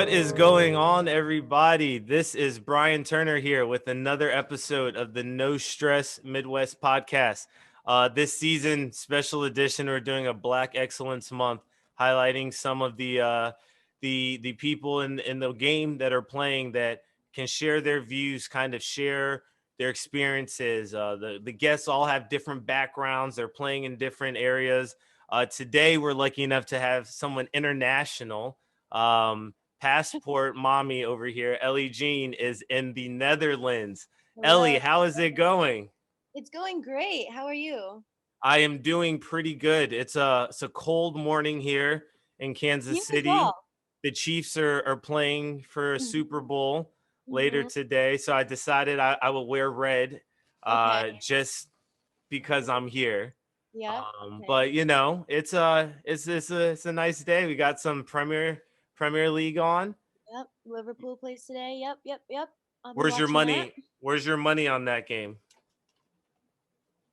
What is going on, everybody? This is Brian Turner here with another episode of the No Stress Midwest podcast. This season, special edition, we're doing a Black Excellence Month, highlighting some of the people in the game that are playing that can share their views, kind of share their experiences. The guests all have different backgrounds. They're playing in different areas. Today, we're lucky enough to have someone international. Passport mommy over here, Ellie Jean, is in the Netherlands. Hello. Ellie, how is it going? It's going great. How are you? I am doing pretty good. It's a cold morning here in Kansas You as City. well. The Chiefs are playing for a Mhm. Super Bowl later Mhm. today, so I decided I will wear red, Okay. just because I'm here. Yep. Okay. But it's a nice day. We got some Premier League on. Yep. Liverpool plays today. Yep. Yep. Yep. I'll be Where's your watching that. money? Where's your money on that game?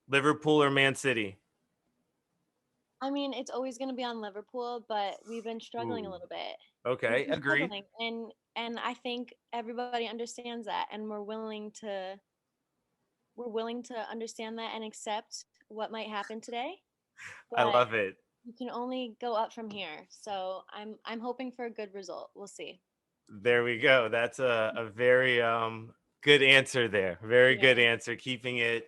Liverpool or Man City? I mean, it's always going to be on Liverpool, but we've been struggling a Ooh. little bit. We've Okay, been agreed. struggling, and I think everybody understands that, and we're willing to understand that and accept what might happen today. I But love it. you can only go up from here. So I'm hoping for a good result. We'll see. There we go. That's a very good answer there. Very Yeah. good answer. Keeping it,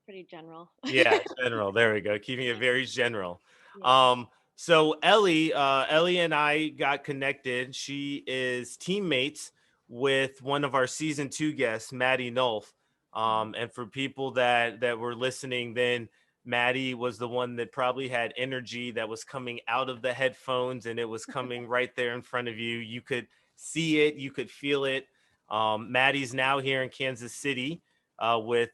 Pretty general. yeah, general. There we go. Keeping it very general. Yeah. So Ellie and I got connected. She is teammates with one of our season 2 guests, Maddie Nolf. Mhm. And for people that were listening, then Maddie was the one that probably had energy that was coming out of the headphones, and it was coming right there in front of you. You could see it, you could feel it. Maddie's now here in Kansas City with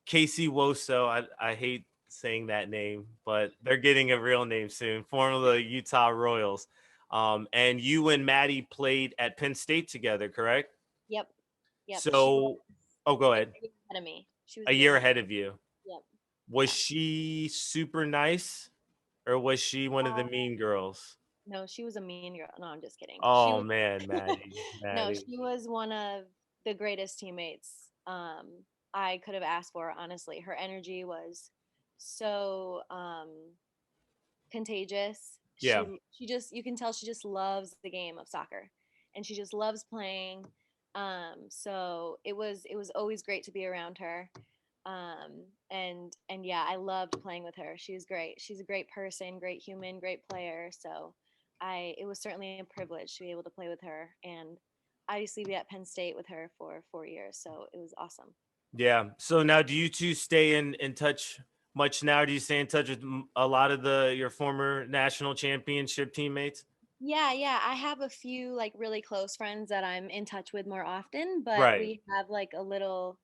Casey Woso. I hate saying that name, but they're getting a real name soon. Formerly Utah Royals. And you and Maddie played at Penn State together, correct? Yep. Yep. She was So, oh, go like ahead. a year ahead of me. She was A a year year ahead of ahead me. of you. Yep. Was Yeah. she super nice, or was she one of the Uh, mean girls? no, she was a mean girl. No, I'm just kidding. She Oh was man, Maddie, no, Maddie. she was one of the greatest teammates I could have asked for, honestly. Her energy was so contagious. Yeah, She just you can tell she just loves the game of soccer, and she just loves playing. So it was always great to be around her. And yeah, I loved playing with her. She was great. She's a great person, great human, great player. So I it was certainly a privilege to be able to play with her, and I used to be at Penn State with her for 4 years, so it was awesome. yeah. So now, do you two stay in touch much now? Do you stay in touch with a lot of the your former national championship teammates? Yeah, yeah. I have a few like really close friends that I'm in touch with more often, but Right. we have like a little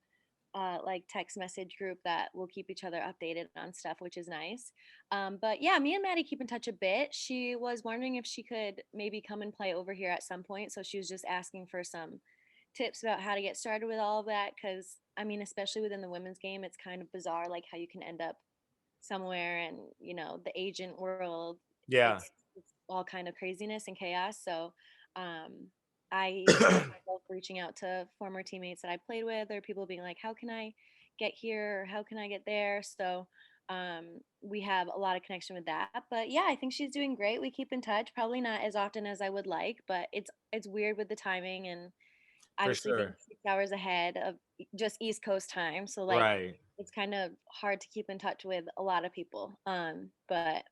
like text message group that will keep each other updated on stuff, which is nice. But yeah, me and Maddie keep in touch a bit. She was wondering if she could maybe come and play over here at some point. So she was just asking for some tips about how to get started with all of that. Cause I mean, especially within the women's game, it's kind of bizarre, like how you can end up somewhere and, the agent world, Yeah. it's all kind of craziness and chaos. So, um, I find myself reaching out to former teammates that I played with, or people being like, "How can I get here? Or how can I get there?" So, we have a lot of connection with that. But yeah, I think she's doing great. We keep in touch, probably not as often as I would like, but it's weird with the timing, and For obviously being sure. 6 hours ahead of just East Coast time. So like Right. it's kind of hard to keep in touch with a lot of people. But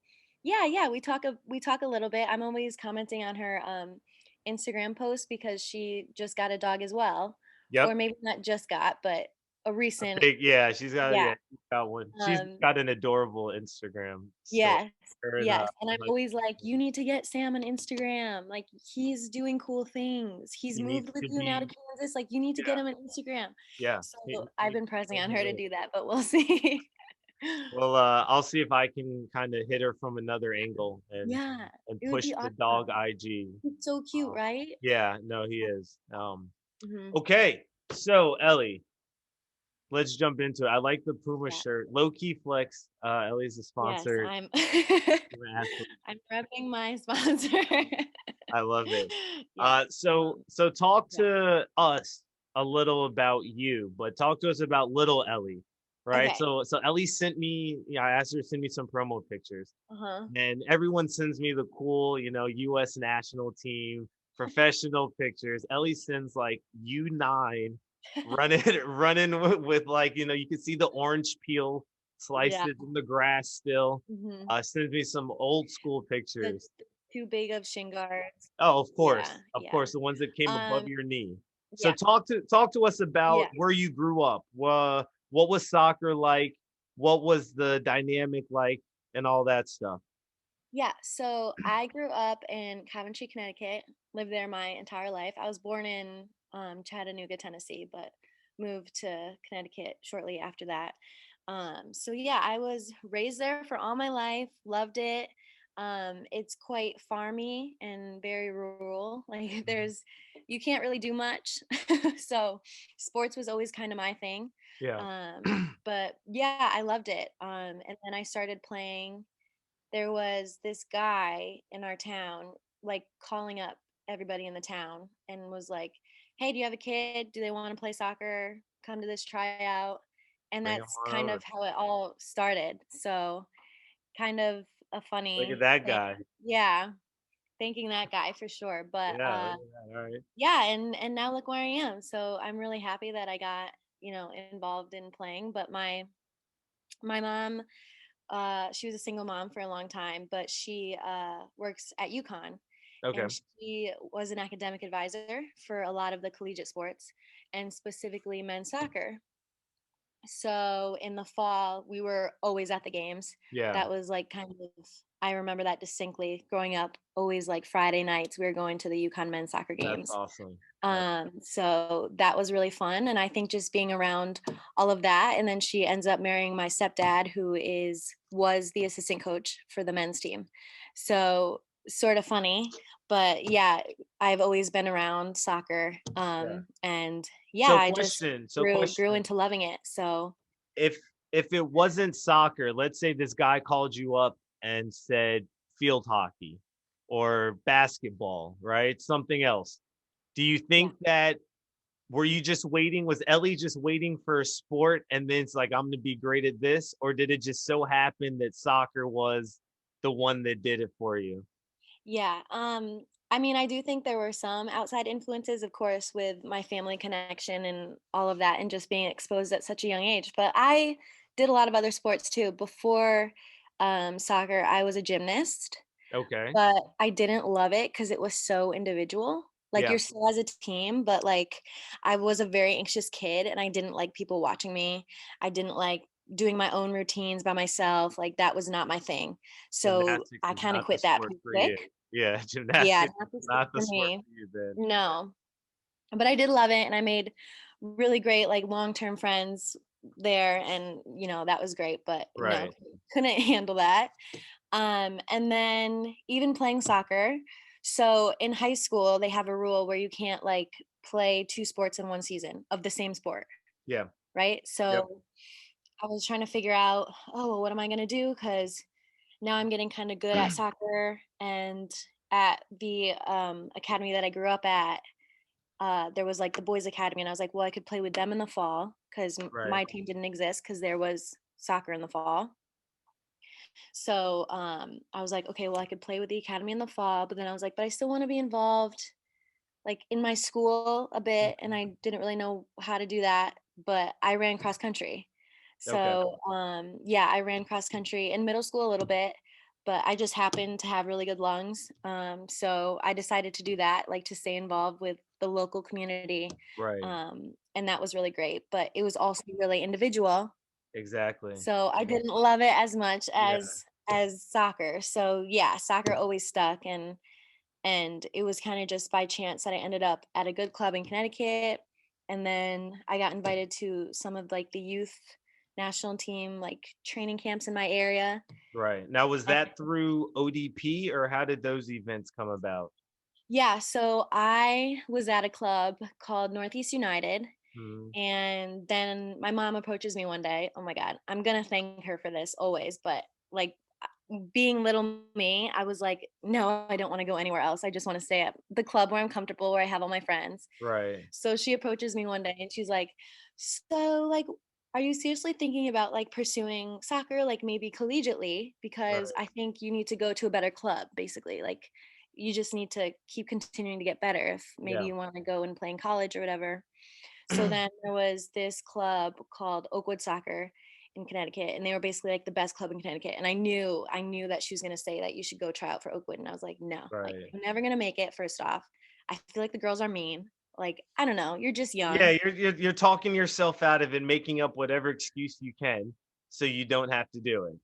yeah, yeah, we talk a little bit. I'm always commenting on her Instagram post because she just got a dog as well, or Yep. maybe not just got, but a A recent. big, yeah. Yeah. She's got one. She's Um, got an adorable Instagram story. yes, Her and yes. And I'm her always like, husband. you need to get Sam on Instagram. Like he's doing cool things. He's He needs moved with to you now to be. Kansas. Like you need to Yeah. get him on Instagram. Yeah. So He I've needs been to pressing bring on it her to in. do that, but we'll see. Well, I'll see if I can kind of hit her from another angle Yeah, and it would push be the dog awesome. IG. He's so cute, right? Yeah, no, he is. Hmm. Okay, so Ellie, let's jump into it. I like the Puma Yeah. shirt. Low key flex. Ellie's a Yes, sponsor. I'm Puma athlete. I'm repping my sponsor. I love it. Yeah. So talk Yeah. to us a little about you, but talk to us about little Ellie, right? Okay. So Ellie sent me, I asked her to send me some promo pictures, Uh-huh. and everyone sends me the cool, U.S. national team professional pictures. Ellie sends like U9 running running with like, you can see the orange peel sliced Yeah. it in the grass still. Hmm. Sends me some old school The pictures. too big of shin guards. Oh, Yeah. of Yeah. course, the ones that came above Um, your knee. So yeah. talk to us about Yeah. where you grew up. What was soccer like? What was the dynamic like, and all that stuff? Yeah. So I grew up in Coventry, Connecticut, lived there my entire life. I was born in Chattanooga, Tennessee, but moved to Connecticut shortly after that. So yeah, I was raised there for all my life, loved it. It's quite farmy and very rural. Like Mhm. you can't really do much. So sports was always kind of my thing. Yeah. But yeah, I loved it. And then I started playing. There was this guy in our town like calling up everybody in the town and was like, "Hey, do you have a kid? Do they want to play soccer? Come to this tryout." And Bring them that's on kind over. of how it all started. So, kind of a Look at funny that thing. guy. Yeah, thanking that guy for sure. But Yeah, look at that. All right. yeah, and now look where I am. So, I'm really happy that I got, involved in playing, but my mom, she was a single mom for a long time, but she works at UConn, Okay. and she was an academic advisor for a lot of the collegiate sports and specifically men's soccer. So in the fall, we were always at the games. Yeah, That was like kind of, I remember that distinctly growing up, always like Friday nights, we were going to the UConn men's soccer that's games. awesome. So that was really fun. And I think just being around all of that. And then she ends up marrying my stepdad, who was the assistant coach for the men's team. So sort of funny. But yeah, I've always been around soccer. Yeah. And yeah, So I just question. So grew question. into loving it. So if if it wasn't soccer, let's say this guy called you up and said field hockey or basketball, right? Something else. Do you yeah. think that were you just waiting? Was Ellie just waiting for a sport and then it's like I'm gonna be great at this, or did it just so happen that soccer was the one that did it for you? Yeah. I mean, I do think there were some outside influences, of course, with my family connection and all of that, and just being exposed at such a young age. But I did a lot of other sports too. Before soccer, I was a gymnast, Okay. but I didn't love it because it was so individual. Like Yeah. you're still as a team, but like I was a very anxious kid and I didn't like people watching me. I didn't like doing my own routines by myself. Like that was not my thing. So Gymnastics I is kind of not the quit that sport pretty for you. quick. Yeah, Yeah, gymnastics not is the sport not the for sport me. for you then. No. But I did love it and I made really great like long-term friends there and that was great, but Right. couldn't handle that. And then even playing soccer. So in high school, they have a rule where you can't like play two sports in one season of the same sport, Yeah. right? Yep. So I was trying to figure out, oh, well, what am I going to do? Because now I'm getting kind of good at soccer. And at the academy that I grew up at, there was like the boys' academy. And I was like, well, I could play with them in the fall because Right. my team didn't exist because there was soccer in the fall. So I was like, okay, well, I could play with the academy in the fall, but then I was like, but I still want to be involved like in my school a bit, and Mhm. I didn't really know how to do that, but I ran cross country. Okay. So yeah, I ran cross country in middle school a little bit, but I just happened to have really good lungs. So I decided to do that, like to stay involved with the local community. Right. And that was really great, but it was also really individual, Exactly. so I didn't love it as much Yeah. as soccer. So yeah, soccer always stuck, and it was kind of just by chance that I ended up at a good club in Connecticut, and then I got invited to some of like the youth national team like training camps in my area. Right. Now, was And that through ODP or how did those events come about? yeah, so I was at a club called Northeast United, Mhm. And then my mom approaches me one day. Oh my God, I'm gonna thank her for this always. But like being little me, I was like, no, I don't want to go anywhere else. I just want to stay at the club where I'm comfortable, where I have all my friends. Right. So she approaches me one day and she's like, so like, are you seriously thinking about like pursuing soccer, like maybe collegiately? Because Right. I think you need to go to a better club, basically. Like you just need to keep continuing to get better if maybe Yeah. you want to go and play in college or whatever. So then there was this club called Oakwood Soccer in Connecticut, and they were basically like the best club in Connecticut. And I knew that she was gonna say that you should go try out for Oakwood, and I was like, no, like Right. you're never gonna make it. First off, I feel like the girls are mean. Like I don't know, you're just Yeah, young. you're talking yourself out of it, making up whatever excuse you can so you don't have to do it.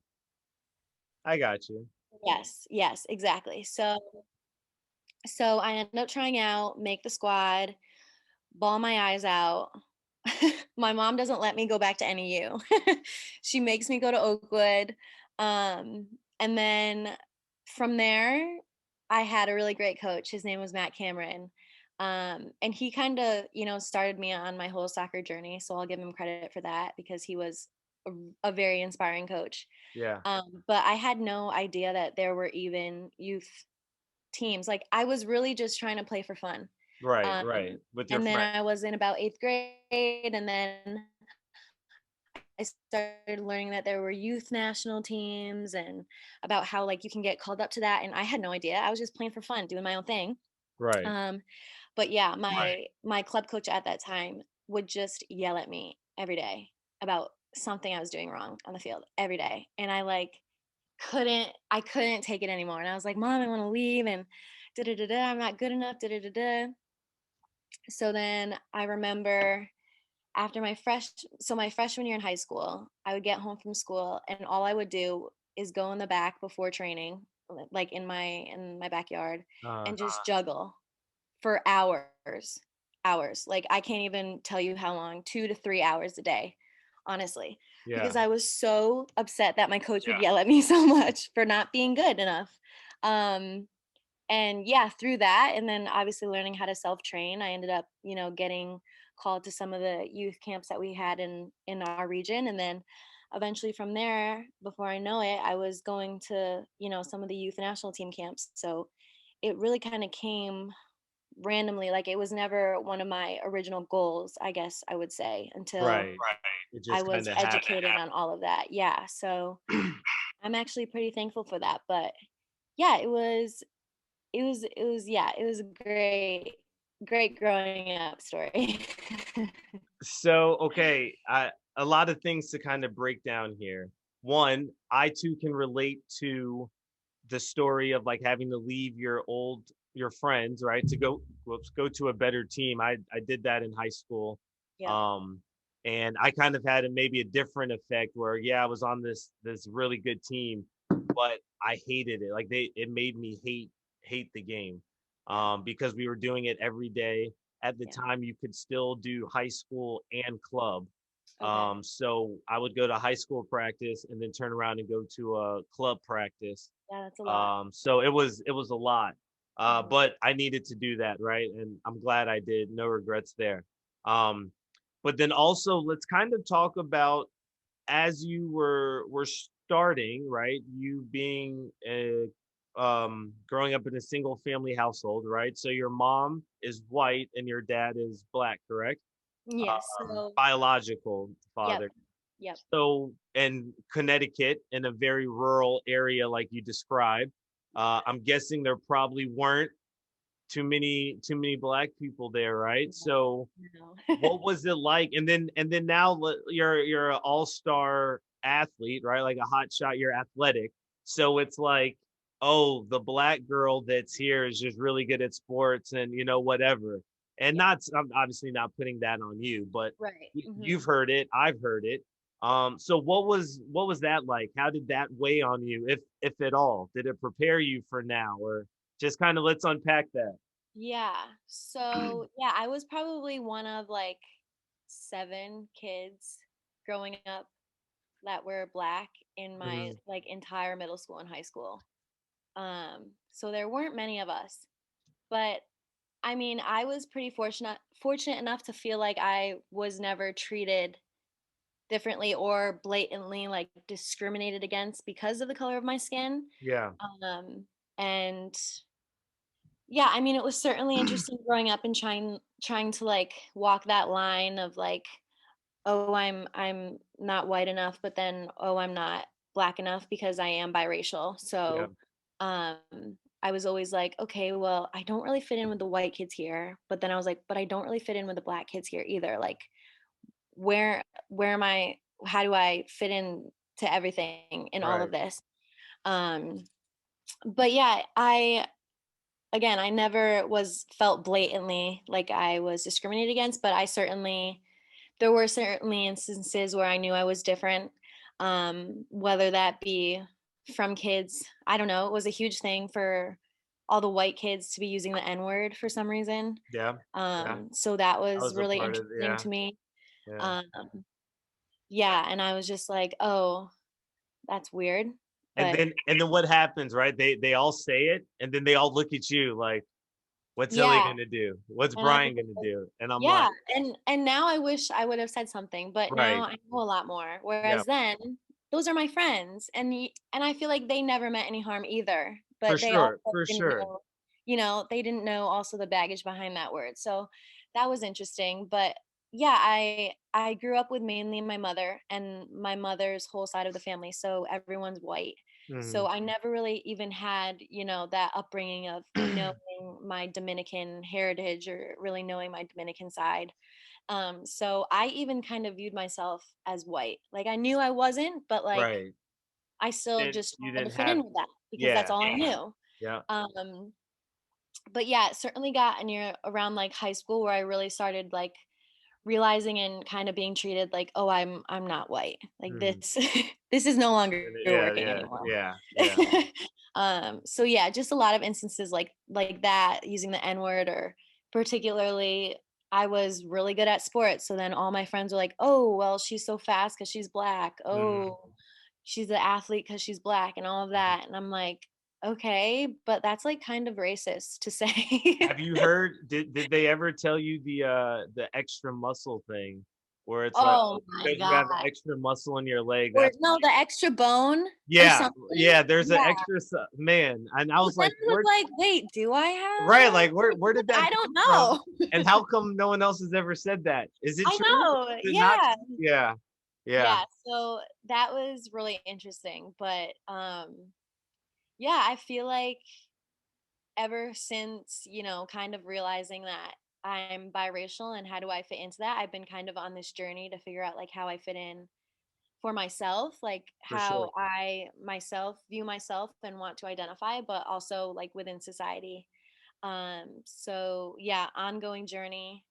I got you. Yes, yes, exactly. So I ended up trying out, make the squad, ball my eyes out. My mom doesn't let me go back to NEU. She makes me go to Oakwood. Um, and then from there, I had a really great coach. His name was Matt Cameron. And he kind of, started me on my whole soccer journey. So I'll give him credit for that because he was a very inspiring coach. Yeah. But I had no idea that there were even youth teams. Like I was really just trying to play for fun. Right, Um, right. With your and then friend. I was in about eighth grade, and then I started learning that there were youth national teams and about how like you can get called up to that. And I had no idea. I was just playing for fun, doing my own thing. Right. Um, but yeah, my club coach at that time would just yell at me every day about something I was doing wrong on the field every day. And I couldn't take it anymore. And I was like, Mom, I want to leave and da da da da, I'm not good enough, da da da da. So then I remember after my freshman year in high school, I would get home from school and all I would do is go in the back before training, like in my backyard, Uh, and just juggle for hours. Hours. Like I can't even tell you how long, 2 to 3 hours a day, honestly, yeah. because I was so upset that my coach would yell at me so much for not being good enough. Um and yeah, through that and then obviously learning how to self-train, I ended up, getting called to some of the youth camps that we had in our region. And then eventually from there, before I know it, I was going to, some of the youth national team camps. So it really kind of came randomly. Like it was never one of my original goals, I guess I would say, until Right. It I just was kind of happened. educated on all of that. Yeah, so I'm actually pretty thankful for that. But yeah, it was a great growing up story. So, okay, a lot of things to kind of break down here. One, I too can relate to the story of like having to leave your friends, right, to go to a better team. I did that in high school. Yep. Um and I kind of had maybe a different effect where yeah, I was on this really good team, but I hated it. Like it made me hate the game. Yeah. Because we were doing it every day. At the Yeah. time you could still do high school and club. Okay. So I would go to high school practice and then turn around and go to a club practice. Yeah, that's a lot. So it was a lot. Mhm. But I needed to do that, right? And I'm glad I did. No regrets there. Um, but then also let's kind of talk about as you were starting, right? You being a growing up in a single family household, right? So your mom is white and your dad is black, correct? Yes. So, Biological yep. father. Yep. So in Connecticut, in a very rural area like you described, I'm guessing there probably weren't too many black people there, right? So No. what was it like? And then now you're an all-star athlete, right? Like a hot shot, you're athletic. So it's like, oh, the black girl that's here is just really good at sports and whatever. And Yeah. I'm obviously not putting that on you, but Right. you've heard it, I've heard it. So what was that like? How did that weigh on you, if at all? Did it prepare you for now, or just kind of let's unpack that? Yeah. So, yeah, I was probably one of like 7 kids growing up that were black in my Mhm. like entire middle school and high school. So there weren't many of us, but I mean, I was pretty fortunate enough to feel like I was never treated differently or blatantly like discriminated against because of the color of my skin. Yeah. Um, and yeah, I mean, it was certainly interesting growing up and trying to like walk that line of like, oh, I'm not white enough, but then oh, I'm not black enough because I am biracial. Yeah. So um I was always like, okay, well, I don't really fit in with the white kids here, but then I was like, but I don't really fit in with the black kids here either. Like where where am I, how do I fit in to everything in all Right. of this? Um but yeah, I never was felt blatantly like I was discriminated against, but there were certainly instances where I knew I was different. Whether that be from kids, I don't know, it was a huge thing for all the white kids to be using the N word for some reason. Yeah. Yeah. So that I was was a really part of interesting yeah. to me. Yeah. Um, yeah, and I was just like, oh, that's weird. But And then what happens, right? They all say it, and then they all look at you like, "What's Ellie yeah, gonna do? What's and I'm Brian gonna do?" And I'm yeah, like, and now I wish I would have said something, but now "Right, I know a lot more. yeah, Whereas then, those are my friends, and I feel like they never meant any harm either. for But they also sure, for didn't sure." know, they didn't know also the baggage behind that word. So that was interesting. But yeah, I grew up with mainly my mother and my mother's whole side of the family, so everyone's white. So Mhm. I never really even had, that upbringing of knowing my Dominican heritage or really knowing my Dominican side. So I even kind of viewed myself as white. Like I knew I wasn't, but like Right. I still just You tried to didn't fit in have with that because that's yeah, all I knew. yeah. Um, but yeah, it certainly got near around like high school where I really started like realizing and kind of being treated like, oh, I'm not white. Like Mhm. this this is no longer Yeah, working yeah, anymore. yeah, yeah. So yeah, just a lot of instances like that, using the N word, or particularly I was really good at sports. So then all my friends were like, oh, well, she's so fast because she's black. Mhm, Oh, she's an athlete because she's black and all of mhm. that. And I'm like, okay, but that's like kind of racist to say. Have you heard did they ever tell you the extra muscle thing where it's like, Oh "Oh, my because you have God. extra muscle in your leg, Or that's no, the extra bone or yeah, something. yeah, there's an Yeah. extra man, and I But was then like, I was "Where" like, wait, do I right, have? like, where did that I don't come from? know. And how come no one else has ever said that? Is it I true? know. Is it not Yeah. true? Yeah, yeah. Yeah. So that was really interesting. But yeah, I feel like ever since, kind of realizing that I'm biracial and how do I fit into that, I've been kind of on this journey to figure out like how I fit in for myself, like For sure. how I myself view myself and want to identify, but also like within society. So yeah, ongoing journey,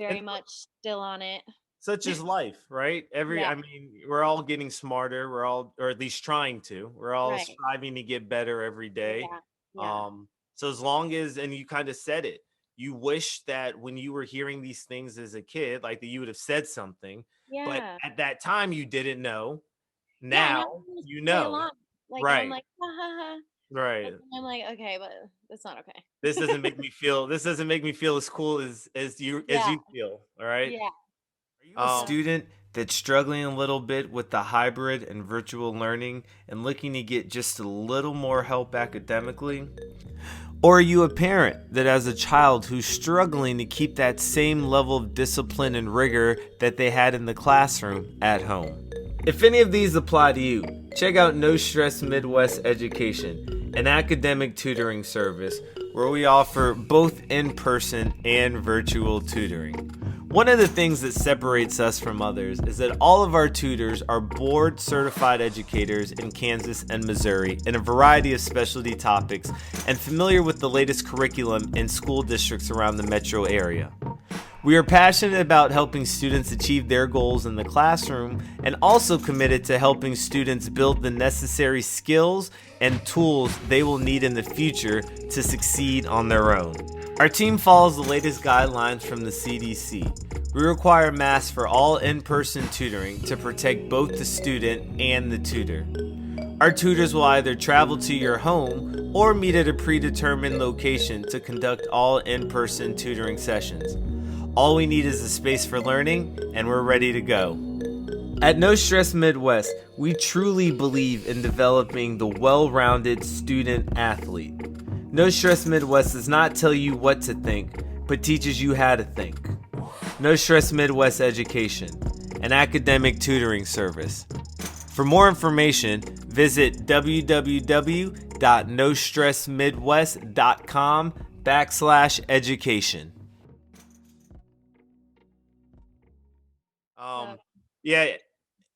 And very much still on it. such is life, right? Yeah, I mean, we're all getting smarter. We're all, or at least trying to. We're all right. striving to get better every day. Yeah, yeah, So as long as, and you kind of said it, you wish that when you were hearing these things as a kid, like that you would have said something, but yeah, at that time you didn't know. yeah. And I Now just you play know, along, like, and I'm right? like, ha ha ha, Right. and then I'm like, okay, but that's not okay. This doesn't make me feel. This doesn't make me feel as cool as Yeah, you feel. All right. yeah. Are you a So student that's struggling a little bit with the hybrid and virtual learning and looking to get just a little more help academically? Or are you a parent that has a child who's struggling to keep that same level of discipline and rigor that they had in the classroom at home? If any of these apply to you, check out No Stress Midwest Education, an academic tutoring service where we offer both in-person and virtual tutoring. One of the things that separates us from others is that all of our tutors are board certified educators in Kansas and Missouri in a variety of specialty topics and familiar with the latest curriculum in school districts around the metro area. We are passionate about helping students achieve their goals in the classroom and also committed to helping students build the necessary skills and tools they will need in the future to succeed on their own. Our team follows the latest guidelines from the CDC. We require masks for all in-person tutoring to protect both the student and the tutor. Our tutors will either travel to your home or meet at a predetermined location to conduct all in-person tutoring sessions. All we need is a space for learning, and we're ready to go. At No Stress Midwest, we truly believe in developing the well-rounded student athlete. No Stress Midwest does not tell you what to think, but teaches you how to think. No Stress Midwest Education, an academic tutoring service. For more information, visit www.nostressmidwest.com/education. So Yeah,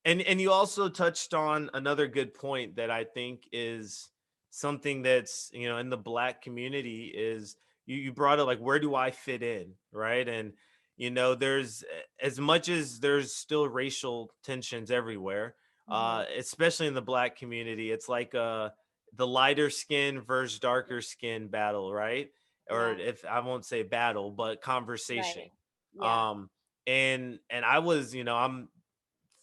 and you also touched on another good point that I think is something that's, in the Black community is you brought it, like, where do I fit in, right? And there's, as much as there's still racial tensions everywhere, mhm, especially in the Black community. It's like the lighter skin versus darker skin battle, right? Or, yeah, if I won't say battle, but conversation. right. Yeah, um and I was, I'm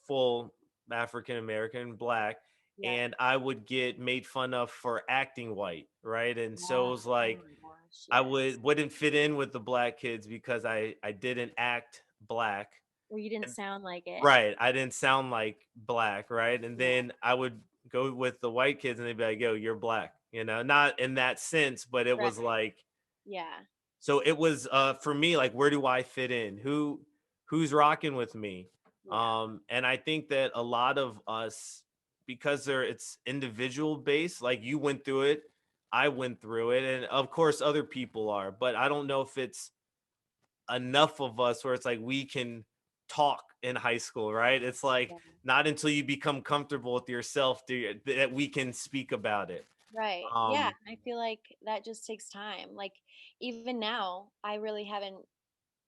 full African American, Black, yeah, and I would get made fun of for acting white, right? And so it yeah. was Oh like my gosh, I yes. wouldn't fit in with the Black kids because I didn't act Black. Or you didn't And sound like it. right, I didn't sound like Black, right? And Yeah, then I would go with the white kids and they'd be like, "Yo, you're Black." Not in that sense, but it right. was like, Yeah, so it was, for me, like, where do I fit in? Who's rocking with me? yeah, And I think that a lot of us, because it's individual based, like, you went through it, I went through it, and of course other people are, but I don't know if it's enough of us where it's like we can talk in high school, right? It's like yeah. not until you become comfortable with yourself that we can speak about it. Right. Yeah. Um, I feel like that just takes time. Like, even now, I really haven't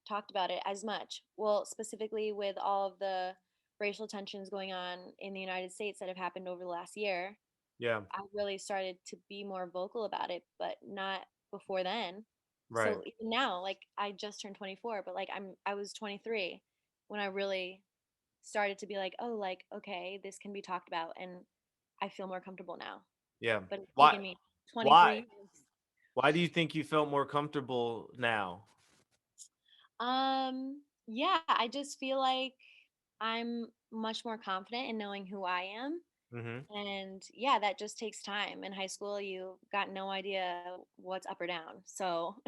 talked about it as much. Well, specifically with all of the racial tensions going on in the United States that have happened over the last year, yeah, I really started to be more vocal about it, but not before then. right. So even now, like, I just turned 24, but like I was 23 when I really started to be like, oh, like, okay, this can be talked about, and I feel more comfortable now. Yeah. But it's Why? taken me Why? 23 years. Why do you think you felt more comfortable now? Yeah, I just feel like I'm much more confident in knowing who I am. Mhm. And yeah, that just takes time. In high school, you got no idea what's up or down. So,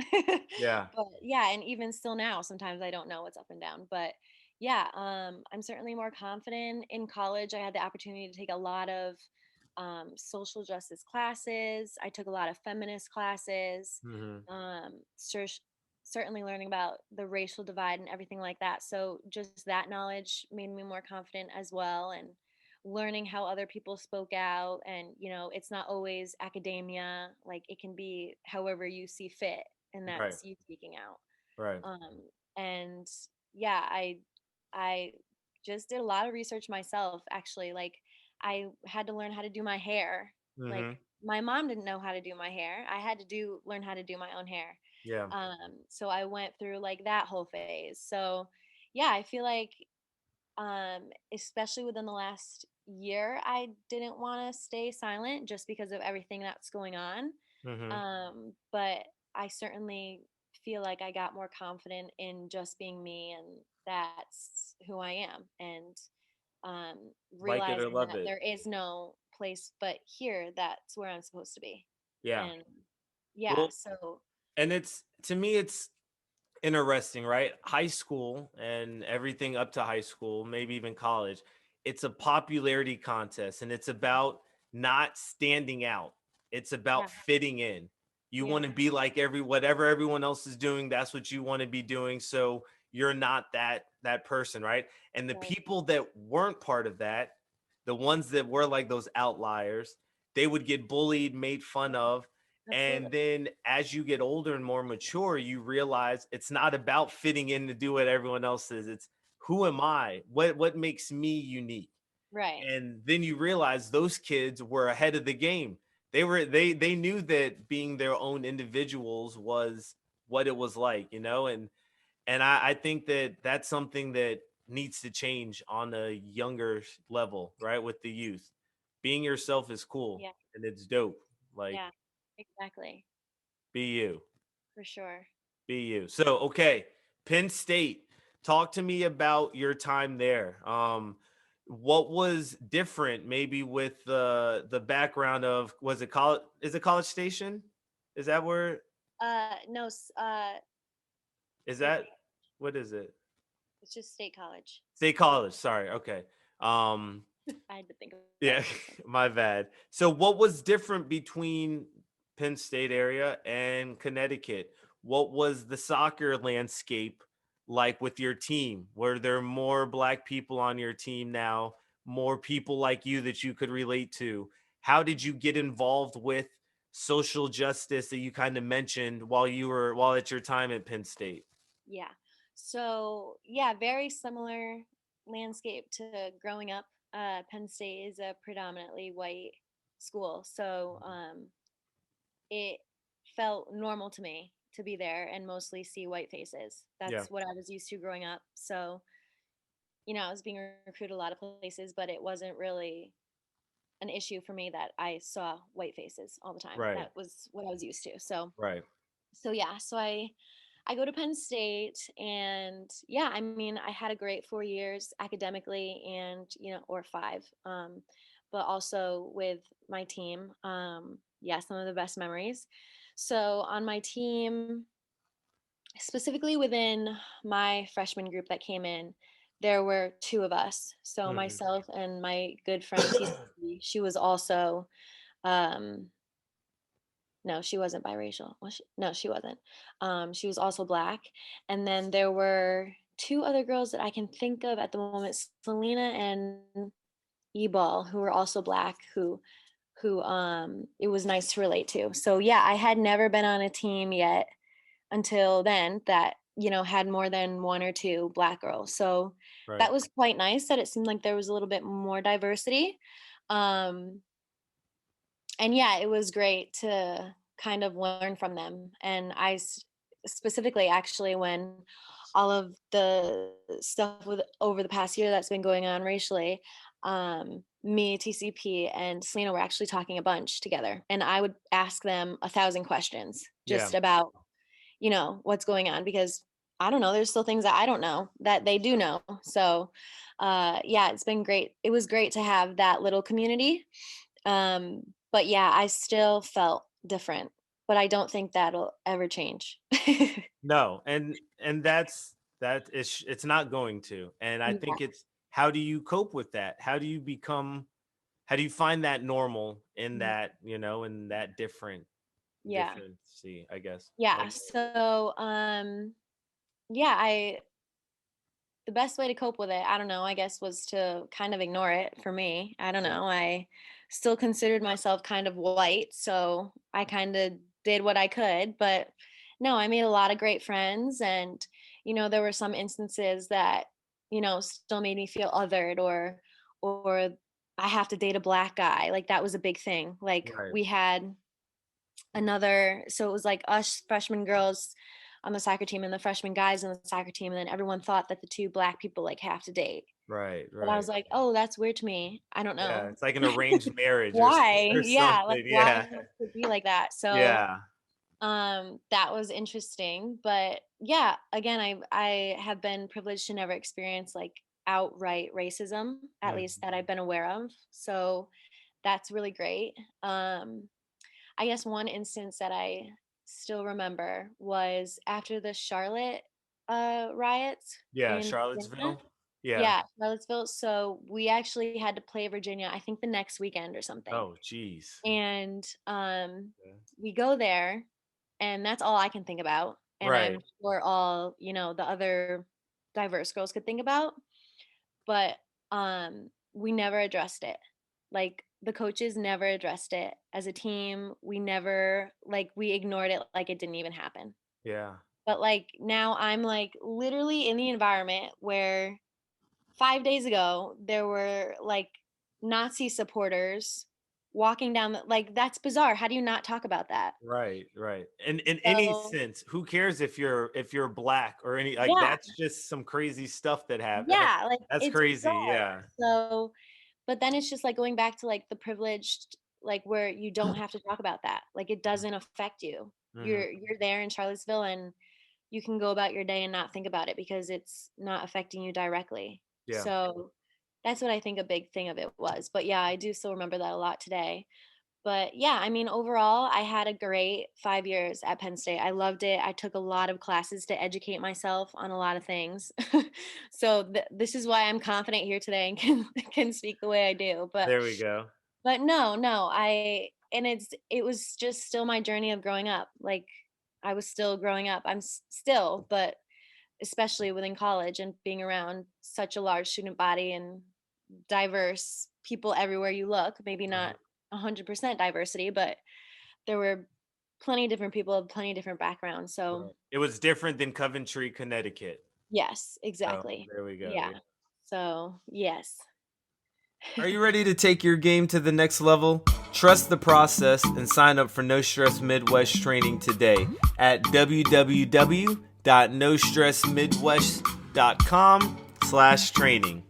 Yeah. but yeah, and even still now, sometimes I don't know what's up and down. But yeah, I'm certainly more confident. In college, I had the opportunity to take a lot of social justice classes. I took a lot of feminist classes. Mhm. Um, cer- Certainly learning about the racial divide and everything like that. So just that knowledge made me more confident as well. And learning how other people spoke out, and it's not always academia, like it can be however you see fit, and Right. that's you speaking out. Right. And yeah, I just did a lot of research myself, actually. Like, I had to learn how to do my hair. Like, Mhm. my mom didn't know how to do my hair. I had to do learn how to do my own hair. Yeah. So I went through like that whole phase. So yeah, I feel like especially within the last year, I didn't want to stay silent just because of everything that's going on. Mhm. But I certainly feel like I got more confident in just being me, and that's who I am. And um, Like it or realizing love that it. there is no place but here, that's where I'm supposed to be. Yeah. And yeah, Well, so and it's, to me, it's interesting, right? High school and everything up to high school, maybe even college, it's a popularity contest, and it's about not standing out. It's yeah, about fitting in. You yeah, want to be like whatever everyone else is doing, that's what you want to be doing. So you're not that person, right? And the right, people that weren't part of that, the ones that were like those outliers, they would get bullied, made fun yeah, of. absolutely, And then as you get older and more mature, you realize it's not about fitting in to do what everyone else is. It's, who am I? What makes me unique? right, And then you realize those kids were ahead of the game. They knew that being their own individuals was what it was like, and I think that that's something that needs to change on a younger level, right, with the youth. being yourself is cool Yeah. and it's dope. Like, Yeah. Exactly. be you. For sure. Be you. So, okay, Penn State. Talk to me about your time there. What was different, maybe with the background of, was it college? Is it College Station? Is that where? No, Is state. that what is it? It's just state college. State College. Sorry. Okay. Um, I had to think about yeah, it for a second. my bad. So, what was different between Penn State area and Connecticut? What was the soccer landscape like with your team? Were there more Black people on your team now? More people like you that you could relate to? How did you get involved with social justice that you kind of mentioned while at your time at Penn State? Yeah. So yeah, very similar landscape to growing up. Penn State is a predominantly white school, so it felt normal to me to be there and mostly see white faces. Yeah. That's what I was used to growing up. So I was being recruited a lot of places, but it wasn't really an issue for me that I saw white faces all the time. Right. That was what I was used to. So Right. yeah, so I go to Penn State, and yeah, I mean, I had a great 4 years academically, and or five, but also with my team. Yeah, some of the best memories. So on my team, specifically within my freshman group that came in, there were two of us. So Mhm. myself and my good friend TC. She was also um, no, she wasn't biracial. Was she? No, she wasn't. She was also black. And then there were two other girls that I can think of at the moment, Selena and Ebal, who were also black, who it was nice to relate to. So yeah, I had never been on a team yet until then that had more than one or two black girls. So Right. that was quite nice that it seemed like there was a little bit more diversity. Um, and yeah, it was great to kind of learn from them. And specifically, actually, when all of the stuff with over the past year that's been going on racially, me, TCP, and Selena were actually talking a bunch together, and I would ask them 1,000 questions Yeah. just about what's going on, because I don't know, there's still things that I don't know that they do know. So yeah, it's been great. It was great to have that little community. But yeah, I still felt different, but I don't think that'll ever change. No, and it's not going to. And I Yeah. think it's, how do you cope with that? How do you find that normal in Mhm. that, in that Yeah. differency, I guess. Yeah. Like, So yeah, I the best way to cope with it, I don't know, I guess, was to kind of ignore it for me. I don't yeah. know. I still considered myself kind of white, so I kind of did what I could, but no, I made a lot of great friends, and there were some instances that still made me feel othered, or I have to date a black guy. Like that was a big thing. Like Right. we had another, so it was like us freshman girls on the soccer team and the freshman guys on the soccer team, and then everyone thought that the two black people like have to date. Right. But I Right. was like, oh, that's weird to me. I don't Yeah, know it's like an arranged marriage or why. or Yeah, like something. why Yeah. does it have to be like that? So Yeah. that was interesting. But yeah, again, I have been privileged to never experience like outright racism, at Mm. least that I've been aware of. So that's really great. I guess one instance that I still remember was after the Charlotte riots Yeah, in Virginia. Charlottesville. Yeah. Yeah, Charlottesville. So we actually had to play Virginia, I think the next weekend or something. Oh, geez. And Yeah. we go there, and that's all I can think about. And Right. I'm sure all, the other diverse girls could think about. But we never addressed it. Like the coaches never addressed it. As a team, we never, like, we ignored it like it didn't even happen. Yeah. But like now I'm like literally in the environment where 5 days ago there were like Nazi supporters walking down like that's bizarre. How do you not talk about that? Right, right. And in any So sense, who cares if you're black or any, like, yeah, that's just some crazy stuff that happened. yeah, like That's it's crazy. bizarre. Yeah. So But then it's just like going back to like the privileged, like where you don't have to talk about that. Like it doesn't affect you. Hmm. You're there in Charlottesville and you can go about your day and not think about it because it's not affecting you directly. Yeah. So that's what I think a big thing of it was. But yeah, I do still remember that a lot today. But yeah, I mean, overall, I had a great 5 years at Penn State. I loved it. I took a lot of classes to educate myself on a lot of things. So this is why I'm confident here today and can speak the way I do. There we go. But no, and it was just still my journey of growing up. Like I was still growing up. Still, but especially within college and being around such a large student body and diverse people everywhere you look. Maybe Mhm. not 100% diversity, but there were plenty of different people of plenty of different backgrounds. So, Right. It was different than Coventry, Connecticut. yes, So exactly. there we go. Yeah. Yeah. So, yes. Are you ready to take your game to the next level? Trust the process and sign up for No Stress Midwest training today at www.nostressmidwest.com/training.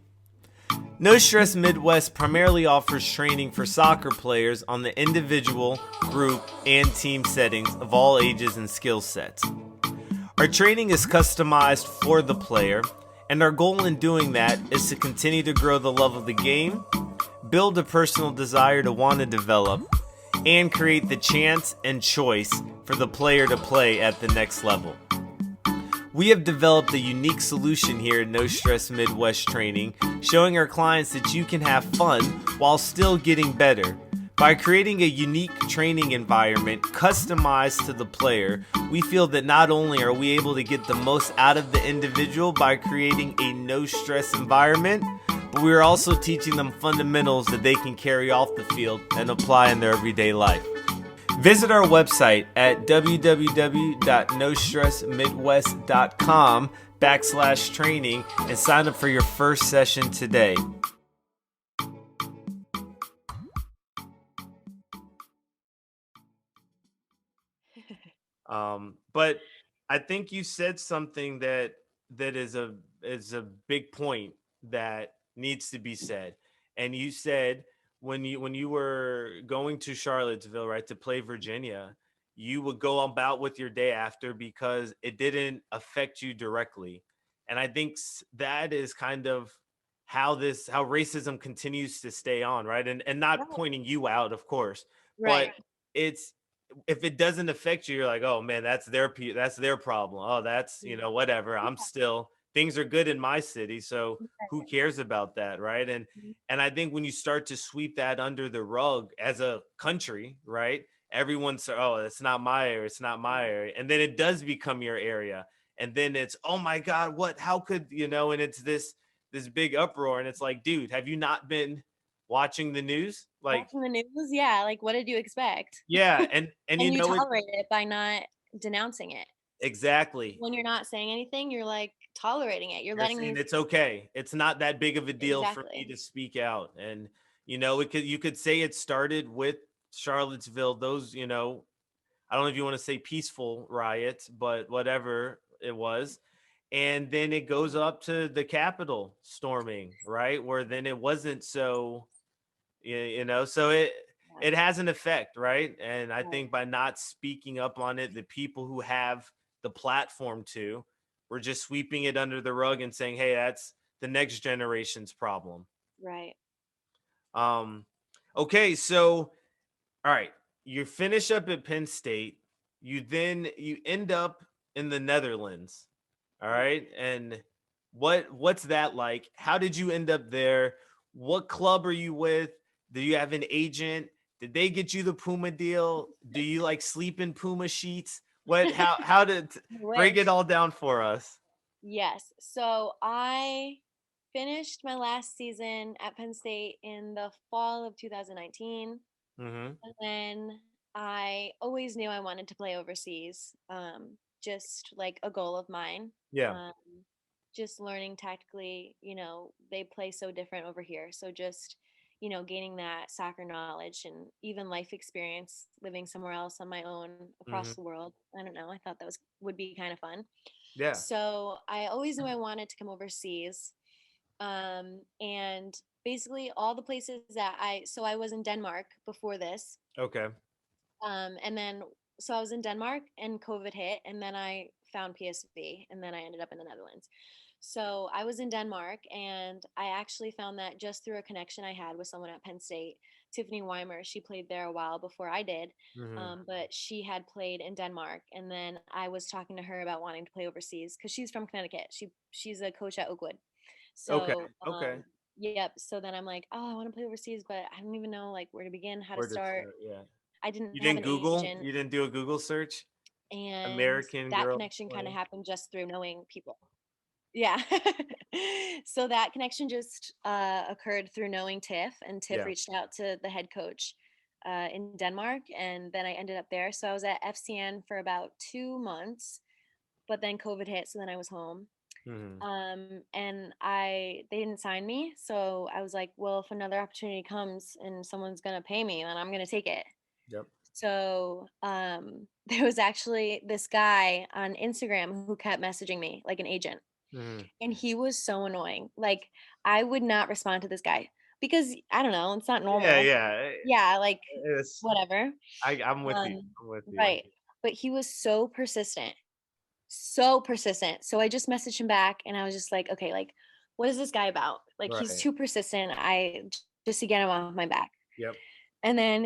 No Stress Midwest primarily offers training for soccer players on the individual, group, and team settings of all ages and skill sets. Our training is customized for the player, and our goal in doing that is to continue to grow the love of the game, build a personal desire to want to develop, and create the chance and choice for the player to play at the next level. We have developed a unique solution here at No Stress Midwest Training, showing our clients that you can have fun while still getting better. By creating a unique training environment customized to the player, we feel that not only are we able to get the most out of the individual by creating a no stress environment, but we are also teaching them fundamentals that they can carry off the field and apply in their everyday life. Visit our website at www.nostressmidwest.com/training and sign up for your first session today. But I think you said something that is a big point that needs to be said. And you said when you were going to Charlottesville, right, to play Virginia, you would go about with your day after because it didn't affect you directly. And I think that is kind of how racism continues to stay on, right? And not Right. pointing you out, of course, but Right. it's if it doesn't affect you, you're like, oh man, that's their problem. Oh, that's whatever. I'm Yeah. still things are good in my city, so who Right. cares about that, right? Mhm. And I think when you start to sweep that under the rug as a country, right? Everyone's oh, it's not my area, it's not my area, and then it does become your area, and then it's oh my god, what? How could And it's this big uproar, and it's like, dude, have you not been watching the news? Like, Watching the news, yeah, like what did you expect? yeah, and And you it tolerate it by not denouncing it. exactly. When you're not saying anything, you're like tolerating it. You're You're letting saying these it's okay. It's not that big of a deal for me exactly. to speak out. And you could say it started with Charlottesville, those, I don't know if you want to say peaceful riots, but whatever it was. And then it goes up to the Capitol storming, right? Where then it wasn't so, so Yeah, it has an effect, right? And I right, think by not speaking up on it, the people who have the platform to, we're just sweeping it under the rug and saying, hey, that's the next generation's problem. right. Um, okay, so all right, you finish up at Penn State. You end up in the Netherlands. All Yeah. right, and what's that like? How did you end up there? What club are you with? Do you have an agent? Did they get you the Puma deal? Do you like sleep in Puma sheets? What? How did I break it wish. all down for us? Yes. So I finished my last season at Penn State in the fall of 2019. Mm-hmm. And then I always knew I wanted to play overseas, just like a goal of mine. Yeah. Um, just learning tactically, they play so different over here. So just, gaining that soccer knowledge and even life experience living somewhere else on my own Mm-hmm. across the world. I don't know. I thought that would be kind of fun. Yeah. So I always knew I wanted to come overseas. And basically all the places that I was in Denmark before this. Okay. And then so I was in Denmark and COVID hit, and then I found PSV, and then I ended up in the Netherlands. So I was in Denmark, and I actually found that just through a connection I had with someone at Penn State, Tiffany Weimer. She played there a while before I did, Hmm. but she had played in Denmark, and then I was talking to her about wanting to play overseas because she's from Connecticut. She's a coach at Oakwood. Okay. So Okay. yep. So then I'm like, oh, I want to play overseas, but I don't even know like where to begin, how to Where to start. start? Yeah. I didn't You have didn't an Google? agent, You didn't do a Google search? and American that girl connection kind of playing. happened just through knowing people. Yeah. So that connection just occurred through knowing Tiff, and Tiff Yeah. reached out to the head coach in Denmark, and then I ended up there. So I was at FCN for about 2 months, but then COVID hit, so then I was home. Hmm. And they didn't sign me, so I was like, well, if another opportunity comes and someone's gonna pay me, then I'm gonna take it. Yep. So there was actually this guy on Instagram who kept messaging me, like an agent, Hmm. and he was so annoying. Like, I would not respond to this guy because I don't know, it's not Yeah. normal. Yeah. Yeah, like It's, whatever. I'm with you. Um, I'm with you. right. But he was so persistent, so persistent. So I just messaged him back, and I was just like, okay, like, what is this guy about? Like, he's Right. too persistent. Just to get him off my back. Yep. And then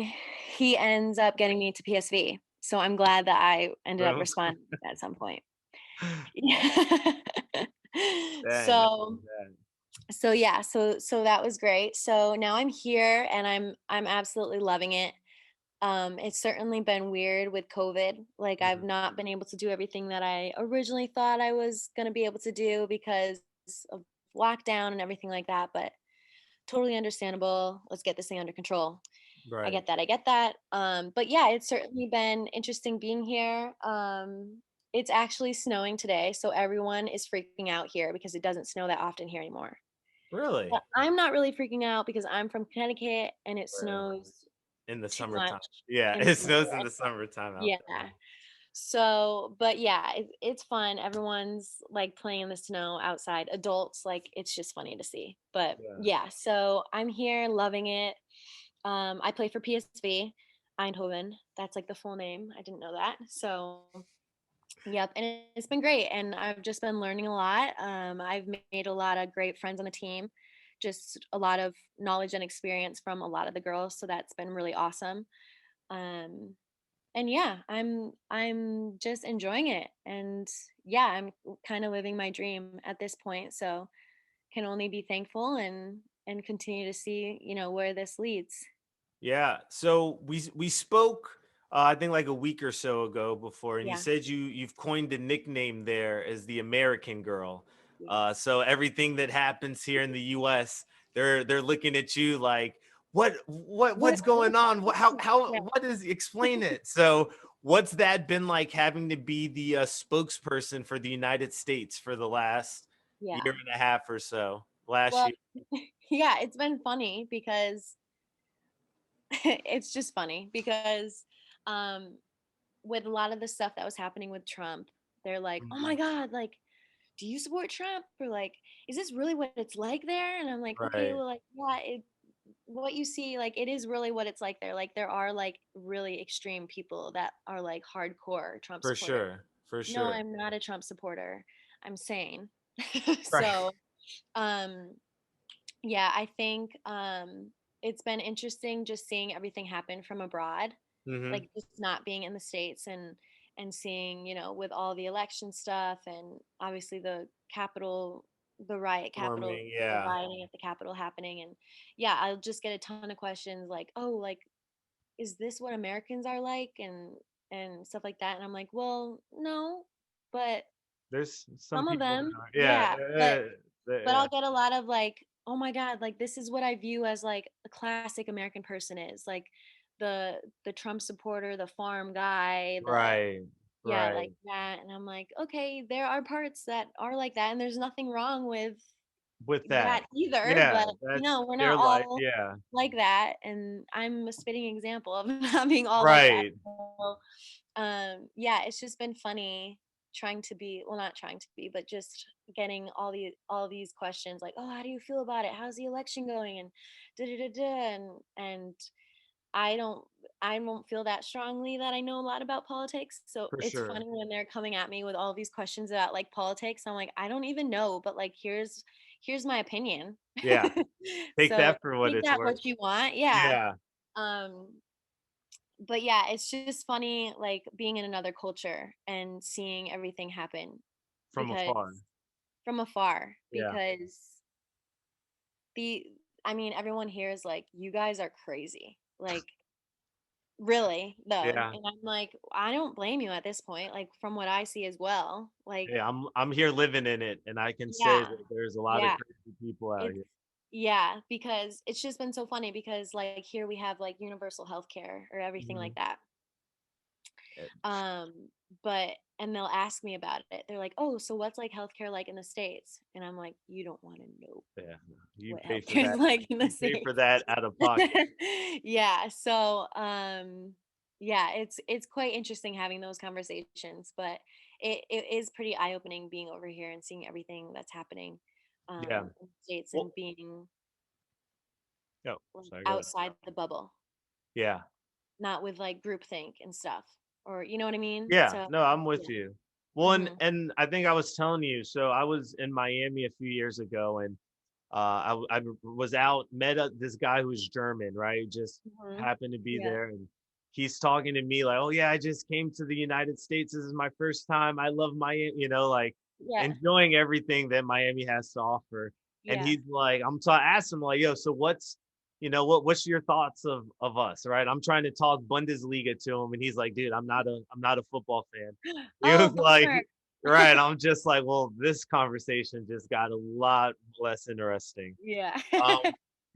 he ends up getting me to PSV. So I'm glad that I ended up Boom. responding at some point. Yeah. Dang. so yeah, so that was great. So now I'm here, and I'm absolutely loving it. It's certainly been weird with COVID. Like, I've Mhm. not been able to do everything that I originally thought I was going to be able to do because of lockdown and everything like that, but totally understandable. Let's get this thing under control. I Right. get that. I get that. But yeah, it's certainly been interesting being here. It's actually snowing today, so everyone is freaking out here because it doesn't snow that often here anymore. Really? But I'm not really freaking out because I'm from Connecticut and it Right. snows In the too summertime. much Yeah, in the it summer. snows in the summertime out there. Yeah. So, but yeah, it's fun. Everyone's like playing in the snow outside. Adults, like, it's just funny to see. But Yeah. yeah, so I'm here loving it. I play for PSV Eindhoven. That's like the full name. I didn't know that. So, yep, and it's been great. And I've just been learning a lot. I've made a lot of great friends on the team, just a lot of knowledge and experience from a lot of the girls. So that's been really awesome. Um, and yeah, I'm just enjoying it. And yeah, I'm kind of living my dream at this point. So can only be thankful and continue to see, where this leads. Yeah. So we spoke I think like a week or so ago before, and you Yeah. said you've coined a nickname there as the American girl. Yeah. So everything that happens here in the US, they're looking at you like, What? what's going on? How Yeah. what is explain it? So what's that been like, having to be the spokesperson for the United States for the last year Yeah. and a half or so? Last Well, year. yeah, it's been funny because it's just funny because um with a lot of the stuff that was happening with Trump, they're like, "Oh my Mhm. God, like, do you support Trump?" Or like, "Is this really what it's like there?" And I'm like, "Okay, Right. well, like, yeah, what you see, like, it is really what it's like there. Like, there are like really extreme people that are like hardcore Trump For supporters. sure. For No, sure. I'm not a Trump supporter. I'm sane." Right. So, um, yeah, I think it's been interesting just seeing everything happen from abroad, Mhm. like just not being in the States and seeing, with all the election stuff and obviously Storming, the yeah. rioting at the Capitol happening. And yeah, I'll just get a ton of questions like, oh, like, is this what Americans are like? And stuff like that. And I'm like, well, no, but There's some some of people them, that are, yeah, yeah. But yeah. I'll get a lot of like, oh my God, like, this is what I view as like a classic American person is like the Trump supporter, the farm guy, Right, yeah, like right. that. And I'm like, okay, there are parts that are like that, and there's nothing wrong with With that that. either, Yeah, but that's we're not their life, all yeah. like that. And I'm a spitting example of not being all like that. Right. So, yeah, it's just been funny trying to be, well, not trying to be, but just getting all these questions like, oh, how do you feel about it, how's the election going, and da da da da, and I don't I don't feel that strongly that I know a lot about politics. So For it's sure. funny when they're coming at me with all these questions about like politics. I'm like, I don't even know, but like here's my opinion. Yeah. Take So that for what take it's that worth. what you want. Yeah. Yeah. Um but yeah, it's just funny like being in another culture and seeing everything happen From because afar. from afar Yeah. because the I mean everyone here is like you guys are crazy. Like really, though. Yeah. And I'm like, I don't blame you at this point, like from what I see as well. Like, Yeah. I'm here living in it, and I can say yeah, that there's a lot of yeah. crazy people out It's here. yeah, because it's just been so funny because like here we have like universal health care or everything Mhm. like that. Eh, Um, but and they'll ask me about it. They're like, "Oh, so what's like healthcare like in the States?" And I'm like, "You don't want to know Yeah. You what pay for healthcare is that. like in the You pay for States." that out of pocket. Yeah, so yeah, it's quite interesting having those conversations, but it is pretty eye-opening being over here and seeing everything that's happening Yeah. in the States Well, and being no. like Sorry. Go ahead. outside the bubble, Yeah. not with like groupthink and stuff. Or you know what I mean? Yeah, So no, I'm with yeah. you. Well, and, Mhm. and I think I was telling you, so I was in Miami a few years ago, and I was out, met this guy who's German, right? Just Mhm. happened to be Yeah. there, and he's talking to me like, "Oh yeah, I just came to the United States. This is my first time. I love Miami," like Yeah. enjoying everything that Miami has to offer. And Yeah. he's like, I asked him like, "Yo, so what's your thoughts of us, right?" I'm trying to talk Bundesliga to him, and he's like, "Dude, I'm not a football fan." He was Oh, like, bummer. right. I'm just like, well, this conversation just got a lot less interesting. Yeah. Um,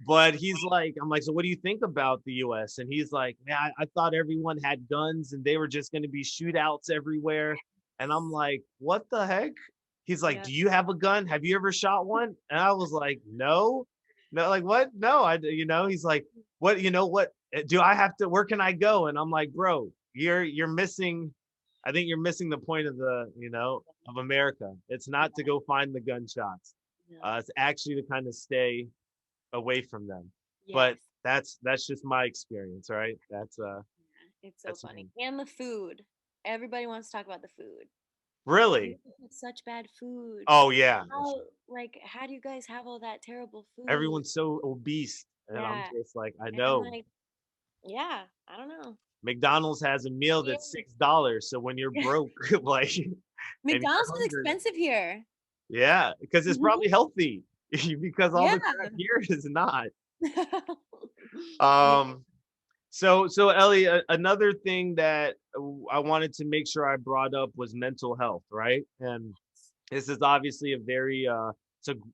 but I'm like, so what do you think about the US? And he's like, man, I thought everyone had guns and they were just going to be shootouts everywhere. And I'm like, what the heck? He's like, Yeah. do you have a gun? Have you ever shot one? And I was like, no, no, like what? No, he's like, what, do I have to, where can I go? And I'm like, bro, you're missing, I think you're missing the point of of America. It's not to Yeah. go find the gunshots. No. It's actually to kind of stay away from them. But Yes. that's just my experience, right? Yeah. It's so That's funny. me. And the food. Everybody wants to talk about the food. You Really? guys have such bad food. Oh yeah. How do you guys have all that terrible food? Everyone's so obese. And I'm Yeah. just like, I And I'm know. like, yeah, I don't know. McDonald's has a meal Yeah. that's $6. So when you're broke, like and you're McDonald's is hungry, expensive here. yeah, because it's Mhm. probably healthy. Because all Yeah. the crap here is not. Yeah. Um so Ellie, another thing that I wanted to make sure I brought up was mental health, right? And this is obviously a very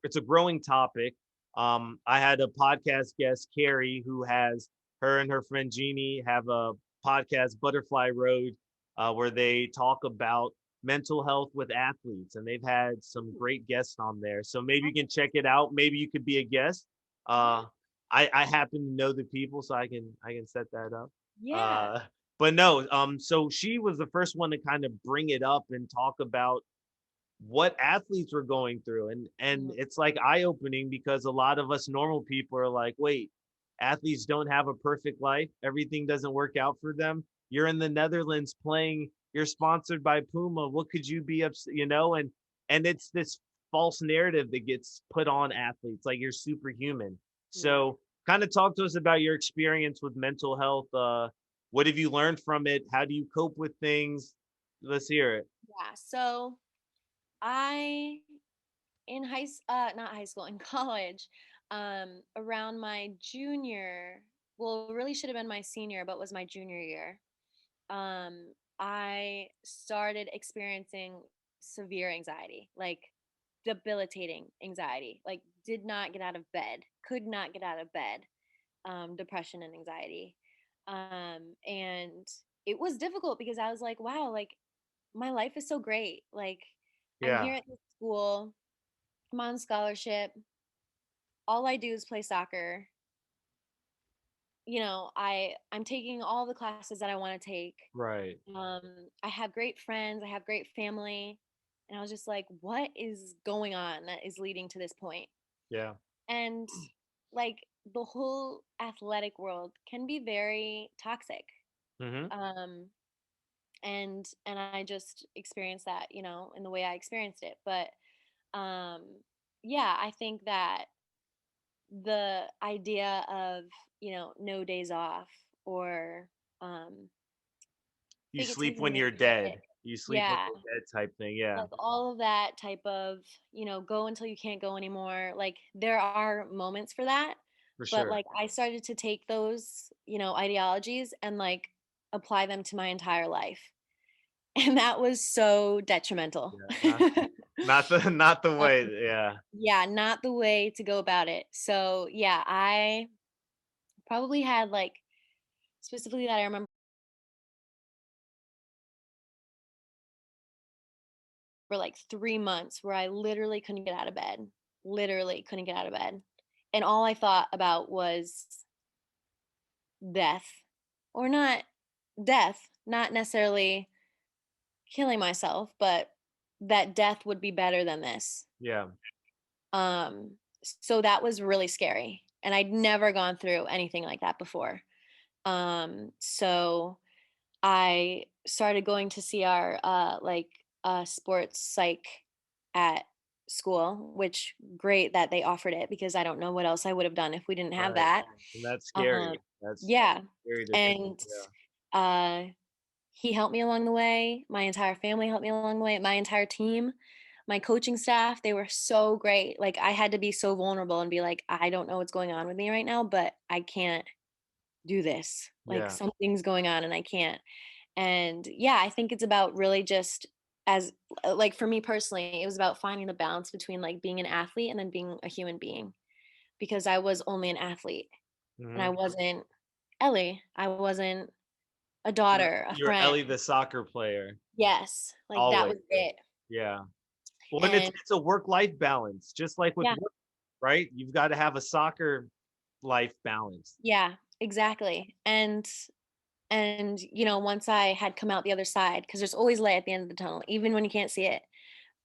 it's a growing topic. I had a podcast guest, Carrie, who has her and her friend Jeannie have a podcast, Butterfly Road, where they talk about mental health with athletes, and they've had some great guests on there. So maybe you can check it out. Maybe you could be a guest. Yeah. Uh, I happen to know the people, so I can set that up. Yeah. Uh, but no, so she was the first one to kind of bring it up and talk about what athletes were going through, and Mm, it's like eye-opening because a lot of us normal people are like, wait, athletes don't have a perfect life, everything doesn't work out for them. You're in the Netherlands playing, you're sponsored by Puma, what could you be upset, and it's this false narrative that gets put on athletes like you're superhuman. yeah. So kind of talk to us about your experience with mental health. What have you learned from it? How do you cope with things? Let's hear it. Yeah. So I in not high school, in college, around my junior, well, it really should have been my senior, but was my junior year. I started experiencing severe anxiety, like debilitating anxiety, like did not get out of bed, could not get out of bed, depression and anxiety. And it was difficult because I was like, wow, like my life is so great. Like I'm Yeah. here at this school, I'm on scholarship. All I do is play soccer. I'm taking all the classes that I want to take. Right. I have great friends, I have great family, and I was just like, what is going on that is leading to this point? Yeah. And like the whole athletic world can be very toxic. Mm-hmm. Um and I just experienced that, in the way I experienced it. But um yeah, I think that the idea of, no days off, or um You fake it sleep till you when make you're it. dead. You sleep when Yeah, you're dead type thing. Yeah, like all of that type of, go until you can't go anymore. Like there are moments for that, for but sure. like I started to take those, ideologies and like apply them to my entire life. And that was so detrimental. Yeah. Not the Um, way. Yeah. yeah, not the way to go about it. So yeah, I probably had like, specifically that I remember, for like 3 months where I literally couldn't get out of bed. Literally couldn't get out of bed. And all I thought about was death. Or not death, not necessarily killing myself, but that death would be better than this. Yeah. Um, so that was really scary. And I'd never gone through anything like that before. So I started going to see our sports psych at school, which great that they offered it, because I don't know what else I would have done if we didn't have Right. that. And that's Um, scary. That's yeah. scary to think. And Yeah. uh he helped me along the way. My entire family helped me along the way. My entire team, my coaching staff, they were so great. Like I had to be so vulnerable and be like, I don't know what's going on with me right now, but I can't do this. Like Yeah. something's going on and I can't. And yeah, I think it's about really just, as like for me personally, it was about finding the balance between like being an athlete and then being a human being, because I was only an athlete and I Mm-hmm. wasn't Ellie. I wasn't a daughter, a You're friend. Ellie, the soccer player. Yes, like that Always. was it. Yeah. Well, and it's And it's a work-life balance, just like with yeah, work, right? You've got to have a soccer life balance. yeah, exactly. And once I had come out the other side, because there's always light at the end of the tunnel, even when you can't see it.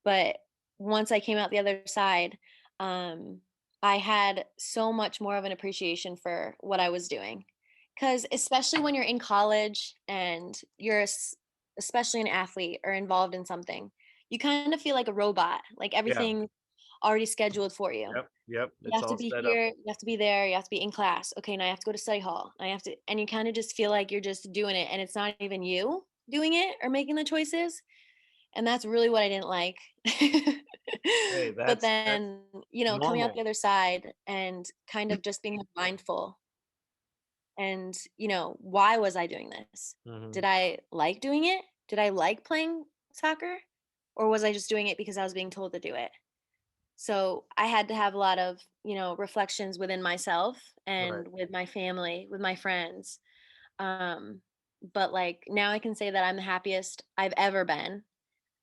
But once I came out the other side, um, I had so much more of an appreciation for what I was doing. Because especially when you're in college and especially an athlete or involved in something, you kind of feel like a robot, like Yeah. everything already scheduled for you. Yep. Yep. You It's have to all be set up. here, you have to be there, you have to be in class. Okay, now I have to go to study hall. I have to, and you kind of just feel like you're just doing it and it's not even you doing it or making the choices. And that's really what I didn't like. Hey, But that's then, coming out normal. the other side and kind of just being mindful and, why was I doing this? Hmm. Did I like doing it? Did I like playing soccer? Or was I just doing it because I was being told to do it? So I had to have a lot of, reflections within myself Right. and with my family, with my friends. Um, but like now I can say that I'm the happiest I've ever been.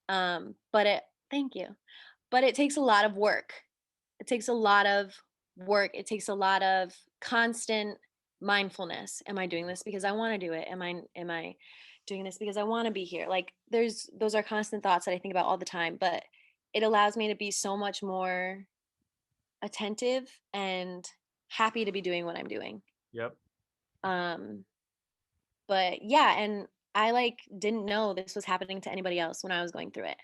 But thank you. But it takes a lot of work. It takes a lot of work. It takes a lot of constant mindfulness. Am I doing this because I want to do it? Am I doing this because I want to be here? Like those are constant thoughts that I think about all the time, but it allows me to be so much more attentive and happy to be doing what I'm doing. Yep. Um, but yeah, and I like didn't know this was happening to anybody else when I was going through it.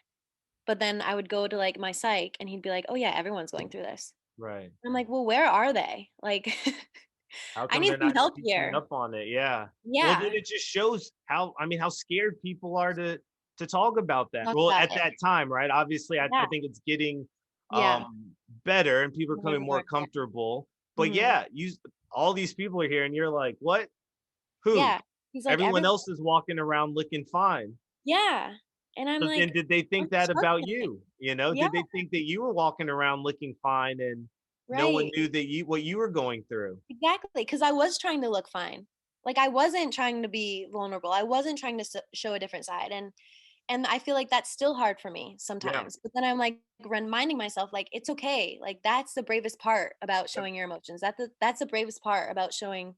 But then I would go to like my psych and he'd be like, "Oh yeah, everyone's going through this." Right. I'm like, "Well, where are they? Like How I come need they're some not help speaking here." up on it? Yeah. Well, then Yeah, it just shows how scared people are to talk about that. talk Well, about at it. that time, right? Obviously, I Yeah, think it's getting yeah, better and people are more becoming and more more. Yeah. comfortable. But Hmm. yeah, all these people are here and you're like, what? Who? Yeah, he's like Everyone everyone. else is walking around looking fine. Yeah, and I'm So then like, did they I'm think that about struggling. you? You know, Yeah, did they think that you were walking around looking fine and no one right. knew that what you were going through? Exactly, because I was trying to look fine. Like I wasn't trying to be vulnerable. I wasn't trying to show a different side, and I feel like that's still hard for me Yeah. sometimes. But then I'm like reminding myself, like it's okay. Like that's the bravest part about Yep. showing your emotions. That's the bravest part about showing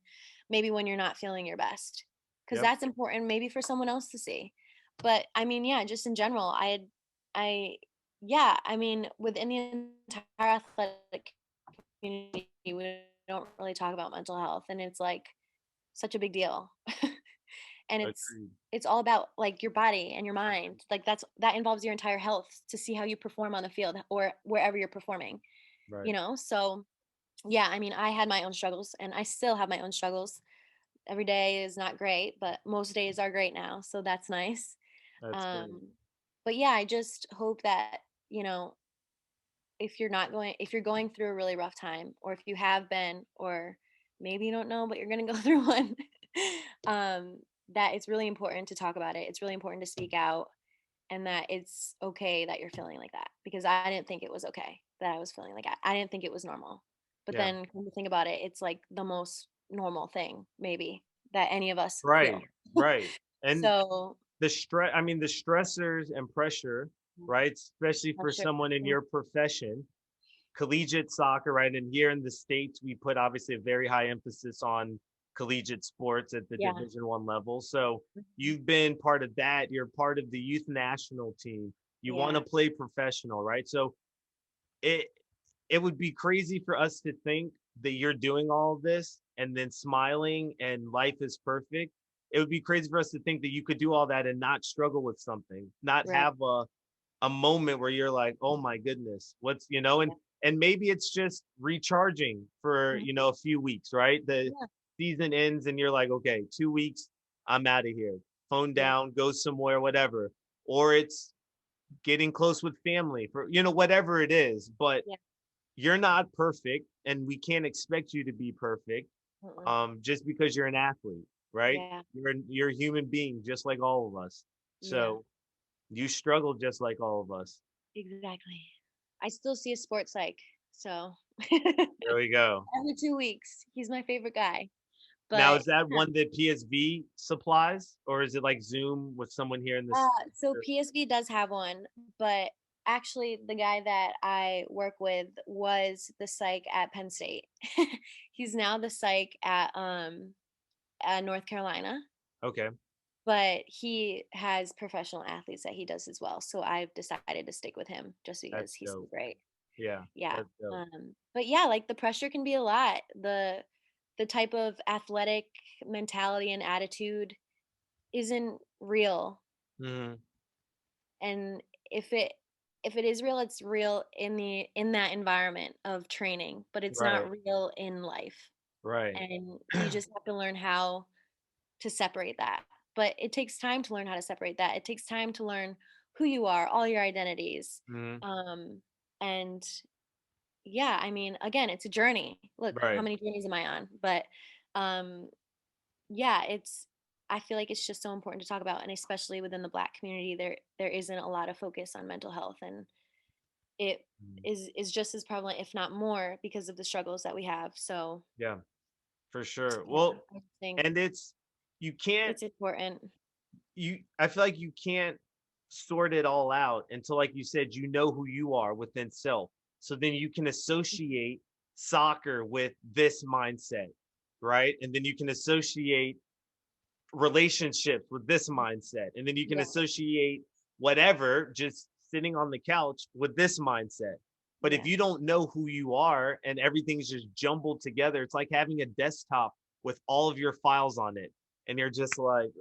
maybe when you're not feeling your best, because Yep. that's important maybe for someone else to see. But I mean, yeah, just in general, I yeah, I mean, within the entire athletic community, we don't really talk about mental health, and it's like such a big deal. And Agreed. it's all about like your body and your mind. Like that involves your entire health to see how you perform on the field or wherever you're performing, Right. you know? So, yeah, I mean, I had my own struggles and I still have my own struggles. Every day is not great, but most days are great now, so that's nice. That's great. Um but yeah, I just hope that, you know, if you're going through a really rough time, or if you have been, or maybe you don't know but you're going to go through one, um that it's really important to talk about it. It's really important to speak out, and that it's okay that you're feeling like that, because I didn't think it was okay that I was feeling like I didn't think it was normal. But Yeah. then come to think about it, it's like the most normal thing maybe that any of us feel. Right. Right. And So, the stressors and pressure, right? Especially I'm for sure. someone in your profession, collegiate soccer, right? And here in the States, we put obviously a very high emphasis on collegiate sports at the Yeah. Division 1 level. So Mhm. you've been part of that. You're part of the youth national team. You want to Yeah. play professional, right? So it it would be crazy for us to think that you're doing all of this and then smiling and life is perfect. It would be crazy for us to think that you could do all that and not struggle with something, not Right. have a moment where you're like, "Oh my goodness, what's," Yeah. and maybe it's just recharging for, Mhm. a few weeks, right? The Yeah. season ends and you're like, "Okay, 2 weeks, I'm out of here. Phone Yeah. down, go somewhere, whatever." Or it's getting close with family for, whatever it is, but Yeah. you're not perfect and we can't expect you to be perfect, Mm-mm. just because you're an athlete, right? Yeah. You're a human being just like all of us. Yeah. So you struggle just like all of us. Exactly. I still see a sports psych, so There we go. every 2 weeks, he's my favorite guy. Now, But is that yeah, one that PSV supplies, or is it like Zoom with someone here in the States? so PSV does have one, but actually, the guy that I work with was the psych at Penn State. He's now the psych at North Carolina, Okay, but he has professional athletes that he does as well. So I've decided to stick with him just because that's he's so dope. great. Yeah, Yeah. that's dope. But yeah, like the pressure can be a lot. The type of athletic mentality and attitude isn't real. Hmm. And if it is real, it's real in that environment of training, but it's Right, not real in life. right. And you just have to learn how to separate that. But it takes time to learn how to separate that. It takes time to learn who you are, all your identities. Hmm. Um, and yeah, I mean, again, it's a journey. Look, how Right. many journeys am I on? But um, yeah, I feel like it's just so important to talk about, and especially within the Black community, there isn't a lot of focus on mental health, and it Mm. is just as prevalent, if not more, because of the struggles that we have. So Yeah, for sure. yeah, Well, I think and you can't it's important. I feel like you can't sort it all out until, like you said, you know who you are within self. So then you can associate soccer with this mindset, right? And then you can associate relationships with this mindset. And then you can Yeah, associate whatever, just sitting on the couch with this mindset. But if yeah, you don't know who you are and everything's just jumbled together, it's like having a desktop with all of your files on it. And you're just like,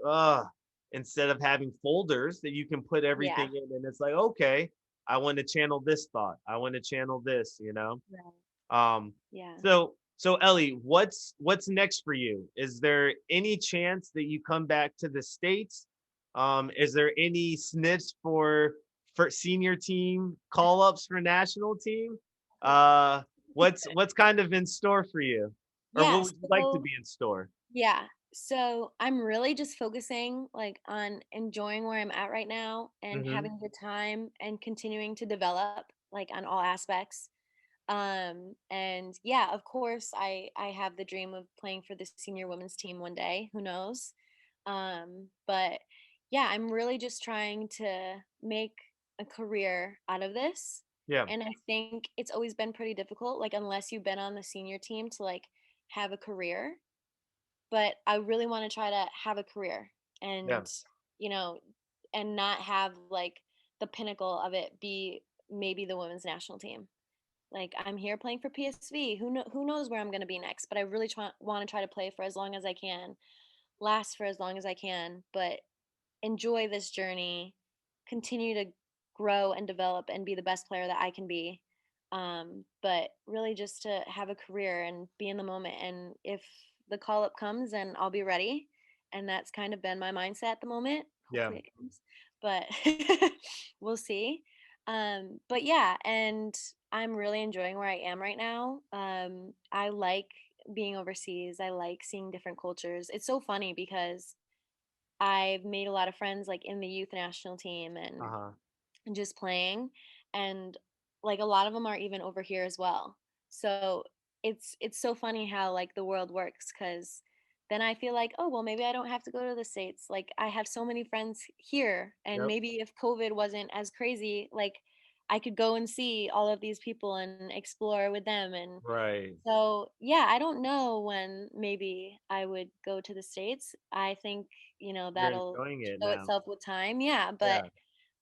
instead of having folders that you can put yeah, everything in. And it's like, okay, I want to channel this thought. I want to channel this. right, Um, yeah. so Ellie, what's next for you? Is there any chance that you come back to the States? Is there any sniffs for senior team call ups for national team? Uh, what's kind of in store for you, or what Yeah, would you like to so be in store? yeah. So I'm really just focusing like on enjoying where I'm at right now and Hmm. having a good time and continuing to develop like on all aspects. And yeah, of course I have the dream of playing for the senior women's team one day, who knows. But yeah, I'm really just trying to make a career out of this. Yeah. And I think it's always been pretty difficult, like unless you've been on the senior team to like have a career. but I really want to try to have a career Yeah. and, you know, and not have like the pinnacle of it be maybe the women's national team. Like I'm here playing for PSV. Who knows where I'm going to be next, but I really want to try to play for as long as I can, last for as long as I can, but enjoy this journey, continue to grow and develop and be the best player that I can be. But really just to have a career and be in the moment. And if the call up comes, then I'll be ready. And that's kind of been my mindset at the moment. Yeah. Hopefully it comes, but we'll see. But yeah, and I'm really enjoying where I am right now. I like being overseas. I like seeing different cultures. It's so funny because I've made a lot of friends like in the youth national team Uh-huh. and just playing, and like a lot of them are even over here as well. So it's so funny how like the world works, cuz then I feel like, oh, well, maybe I don't have to go to the States. Like I have so many friends here, and Yep. maybe if COVID wasn't as crazy, like I could go and see all of these people and explore with them. And Right. so, yeah, I don't know when maybe I would go to the States. I think, You're that'll enjoying it show now. itself with time. Yeah, but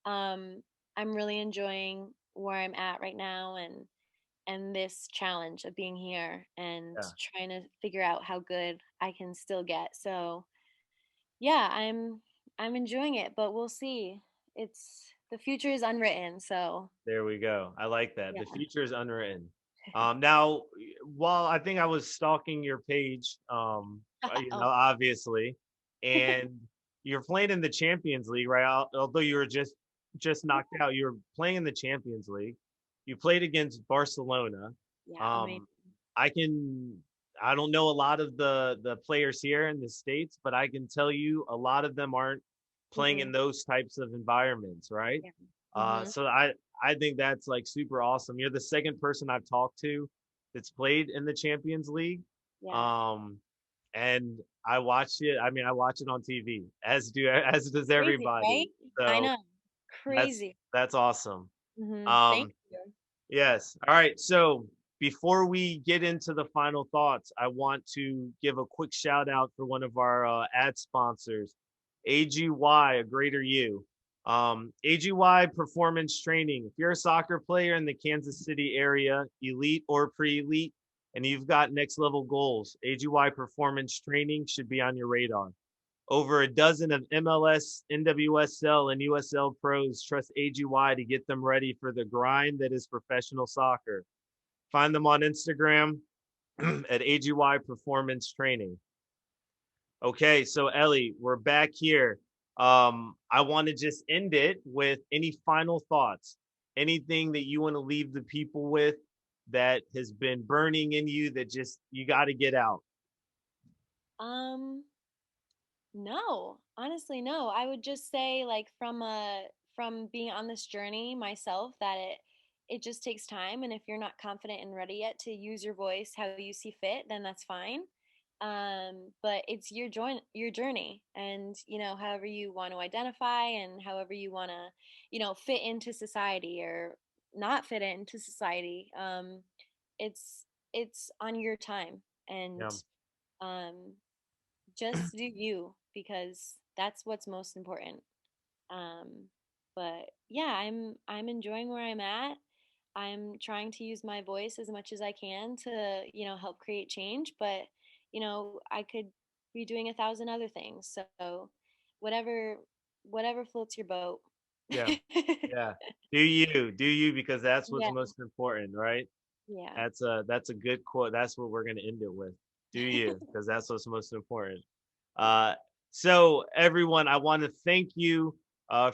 Yeah. um I'm really enjoying where I'm at right now, and this challenge of being here and Yeah. trying to figure out how good I can still get. So, yeah, I'm enjoying it, but we'll see. It's the future is unwritten, so There we go. I like that. yeah. The future is unwritten. Now, while I think I was stalking your page, Oh, obviously, and you're playing in the Champions League, right? Although you were just knocked out, you were playing in the Champions League. You played against Barcelona. yeah, amazing. Um, I can. I don't know a lot of the players here in the States, but I can tell you a lot of them aren't playing in Mm-mm. those types of environments, right? Yeah. Mhm. So I think that's like super awesome. You're the second person I've talked to that's played in the Champions League. Yeah. Um, and I watched it. I mean, I watch it on TV, as does Crazy, right? everybody. I So know. that's Crazy. that's awesome. Thank Um, you. yes. All right. So before we get into the final thoughts, I want to give a quick shout out for one of our ad sponsors, AGY, A Greater You. AGY Performance Training. If you're a soccer player in the Kansas City area, elite or pre-elite, and you've got next level goals, AGY Performance Training should be on your radar. Over a dozen of MLS, NWSL, and USL pros trust AGY to get them ready for the grind that is professional soccer. Find them on Instagram at AGY Performance Training. Okay, so Ellie, we're back here. I want to just end it with any final thoughts, anything that you want to leave the people with that has been burning in you that just you got to get out. Um, no. Honestly, no. I would just say like from being on this journey myself that it just takes time, and if you're not confident and ready yet to use your voice how you see fit, then that's fine. But it's your journey, and however you want to identify and however you want to fit into society or not fit into society. It's it's on your time, and Yeah. um just do you, because that's what's most important. um but yeah, I'm enjoying where I'm at. I'm trying to use my voice as much as I can to help create change, but I could be doing 1,000 other things. So whatever whatever floats your boat. Yeah. Yeah. Do you, because that's what's Yeah, most important, right? yeah. That's a good quote. That's what we're gonna end it with. Do you? Because that's what's most important. Uh, so everyone, I want to thank you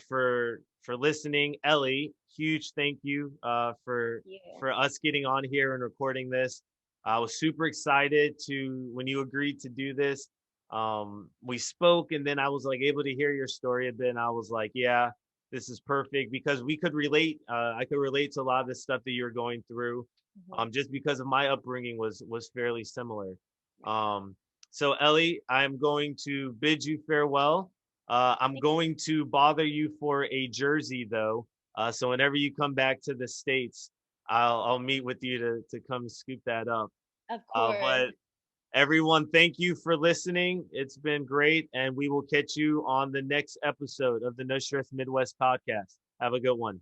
for listening. Ellie, huge thank you Yeah. for us getting on here and recording this. I was super excited to when you agreed to do this. We spoke, and then I was like able to hear your story a bit, and I was like, yeah, this is perfect because we could relate. I could relate to a lot of the stuff that you're going through, Mhm. just because of my upbringing was fairly similar. Yeah. Um, so Ellie, I'm going to bid you farewell. I'm going to bother you for a jersey though. So whenever you come back to the States, I'll meet with you to come scoop that up. Of Uh, course. but Everyone, thank you for listening. It's been great, and we will catch you on the next episode of the No Stress Midwest podcast. Have a good one.